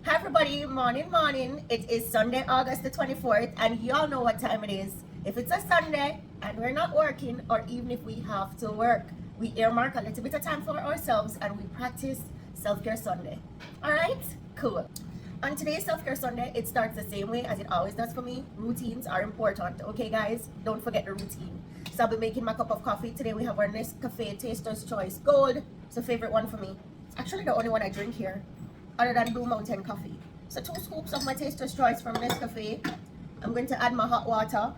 Hi everybody, morning. It is Sunday, August the 24th, and y'all know what time it is. If it's a Sunday and we're not working, or even if we have to work, we earmark a little bit of time for ourselves and we practice Self-Care Sunday. Alright? Cool. On today's Self-Care Sunday, it starts the same way as it always does for me. Routines are important, okay guys? Don't forget the routine. So I'll be making my cup of coffee. Today we have our Nescafe Taster's Choice Gold. It's a favorite one for me. It's actually the only one I drink here, other than Blue Mountain coffee. So 2 scoops of my Taster's Choice from Nescafe. I'm going to add my hot water.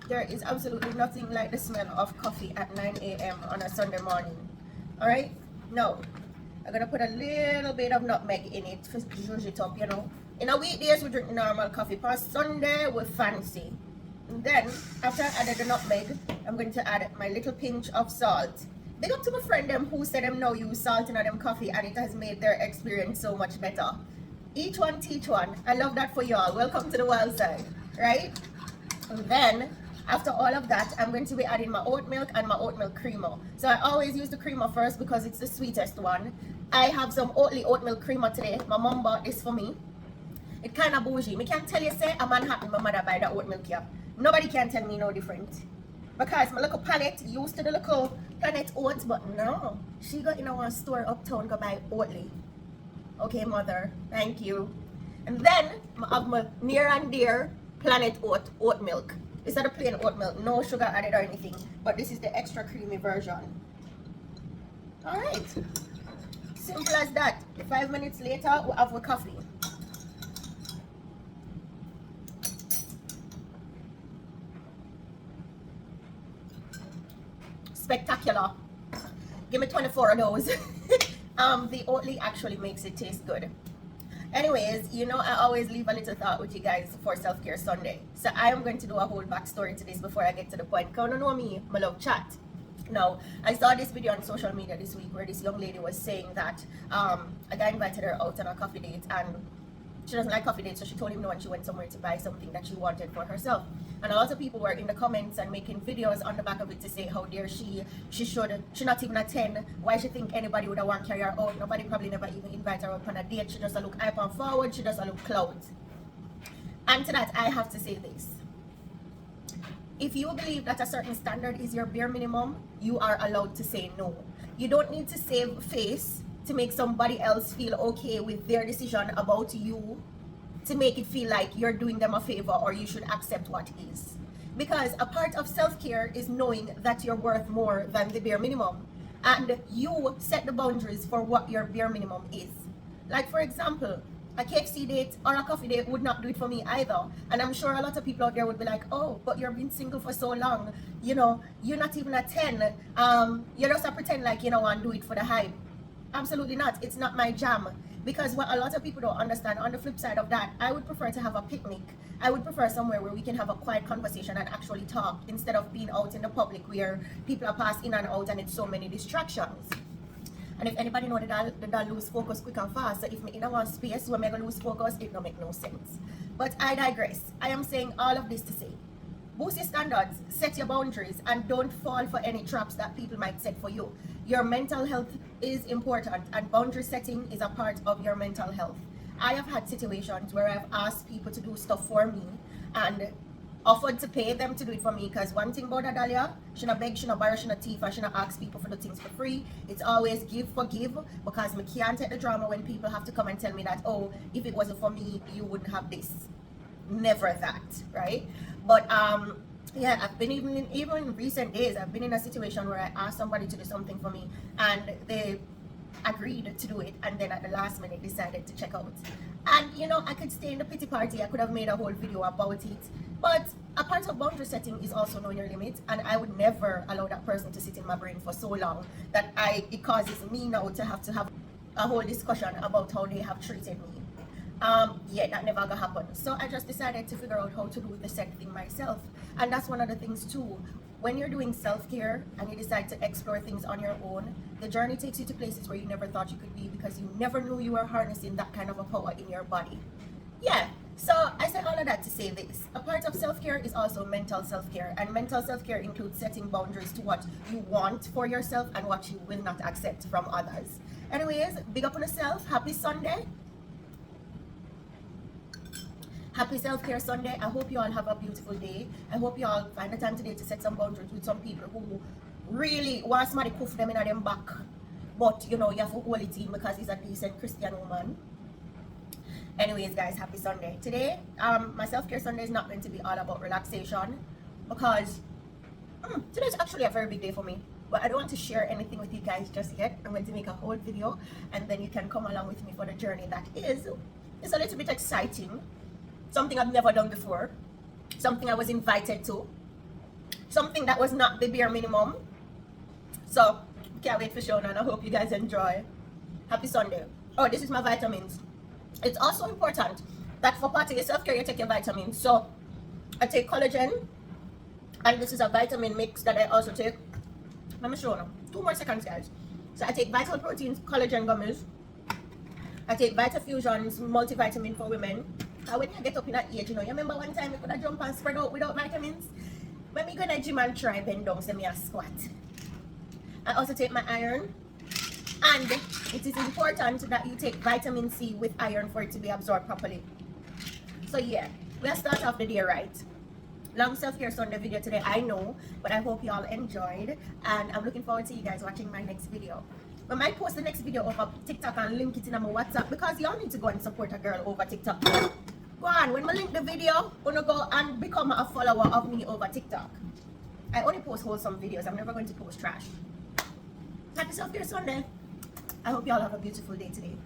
There is absolutely nothing like the smell of coffee at 9 a.m. on a Sunday morning. Alright? Now, I'm going to put a little bit of nutmeg in it to zhuzh it up, you know. In a weekdays, we drink normal coffee. For Sunday, we're fancy. And then, after I added the nutmeg, I'm going to add my little pinch of salt. Big up to my friend them who said them now use salt in them coffee and it has made their experience so much better. Each one teach one. I love that for y'all. Welcome to the wild side, right? And then, after all of that, I'm going to be adding my oat milk and my oat milk creamer. So I always use the creamer first because it's the sweetest one. I have some Oatly oat milk creamer today. My mom bought this for me. It kind of bougie. Me can tell you, say, a Manhattan, my mother buy the oat milk here. Nobody can tell me no different. Because my little palate used to the little Planet Oats, but no. She got in our store uptown, go buy Oatly. Okay, mother. Thank you. And then, I have my near and dear Planet oat milk. This is the plain oat milk, no sugar added or anything. But this is the extra creamy version. Alright. Simple as that. 5 minutes later, we have our coffee. Spectacular. Give me 24 of those. The Oatly actually makes it taste good. Anyways, you know I always leave a little thought with you guys for Self-Care Sunday. So I am going to do a whole backstory to this before I get to the point. Because you know me, I love chat. Now, I saw this video on social media this week where this young lady was saying that a guy invited her out on a coffee date and she doesn't like coffee dates, so she told him no and she went somewhere to buy something that she wanted for herself. And a lot of people were in the comments and making videos on the back of it to say how dare she not even attend, why she think anybody would have want to carry her out, nobody probably never even invite her out on a date, she just look hype and forward, she just look clout. And to that I have to say this. If you believe that a certain standard is your bare minimum, you are allowed to say no. You don't need to save face to make somebody else feel okay with their decision about you, to make it feel like you're doing them a favor or you should accept what is. Because a part of self-care is knowing that you're worth more than the bare minimum. And you set the boundaries for what your bare minimum is. Like for example, a KFC date or a coffee date would not do it for me either. And I'm sure a lot of people out there would be like, oh, but you've been single for so long. You know, you're not even a 10. You just pretend like you know and do it for the hype. Absolutely not. It's not my jam. Because what a lot of people don't understand, on the flip side of that, I would prefer to have a picnic. I would prefer somewhere where we can have a quiet conversation and actually talk instead of being out in the public where people are passing in and out and it's so many distractions. And if anybody know that I lose focus quick and fast, so if me in a one space where I lose focus, it don't make no sense. But I digress. I am saying all of this to say, boost your standards, set your boundaries, and don't fall for any traps that people might set for you. Your mental health is important, and boundary setting is a part of your mental health. I have had situations where I've asked people to do stuff for me and offered to pay them to do it for me, because one thing about Adalia, she not beg, she not borrow, she not thief, and she not ask people for the things for free. It's always give for give, because me can't take the drama when people have to come and tell me that, oh, if it wasn't for me, you wouldn't have this. Never that, right? But yeah, I've been even in recent days, I've been in a situation where I asked somebody to do something for me and they agreed to do it, and then at the last minute decided to check out. And you know, I could stay in the pity party, I could have made a whole video about it, but a part of boundary setting is also knowing your limits, and I would never allow that person to sit in my brain for so long that it causes me now to have a whole discussion about how they have treated me. Yeah, that never gonna happen. So I just decided to figure out how to do the said thing myself. And that's one of the things too. When you're doing self-care and you decide to explore things on your own, the journey takes you to places where you never thought you could be, because you never knew you were harnessing that kind of a power in your body. Yeah, So I say all of that to say this. A part of self-care is also mental self-care, and mental self-care includes setting boundaries to what you want for yourself and what you will not accept from others. Anyways, big up on yourself. Happy Sunday. Happy Self-Care Sunday. I hope you all have a beautiful day. I hope you all find the time today to set some boundaries with some people who really want somebody to poof them in them back. But you know, you have to hold it in because he's a decent Christian woman. Anyways, guys, happy Sunday. Today, my self-care Sunday is not going to be all about relaxation because today is actually a very big day for me. But I don't want to share anything with you guys just yet. I'm going to make a whole video and then you can come along with me for the journey that is. It's a little bit exciting. Something I've never done before. Something I was invited to. Something that was not the bare minimum. So, can't wait for showing and I hope you guys enjoy. Happy Sunday. Oh, this is my vitamins. It's also important that for part of your self-care, you take your vitamins. So, I take collagen. And this is a vitamin mix that I also take. Let me show you. 2 more seconds, guys. So, I take Vital Proteins Collagen Gummies. I take Vitafusions Multivitamin for women. And when you get up in that age, you know, you remember one time you could have jumped and spread out without vitamins? When we go to the gym and try bend down, say me a squat. I also take my iron. And it is important that you take vitamin C with iron for it to be absorbed properly. So yeah, we'll start off the day right. Long self-care Sunday video today, I know, but I hope you all enjoyed. And I'm looking forward to you guys watching my next video. I might post the next video over TikTok and link it in my WhatsApp because y'all need to go and support a girl over TikTok. Go on, when I link the video, gonna go and become a follower of me over TikTok. I only post wholesome videos. I'm never going to post trash. Happy Self-Care Sunday. I hope y'all have a beautiful day today.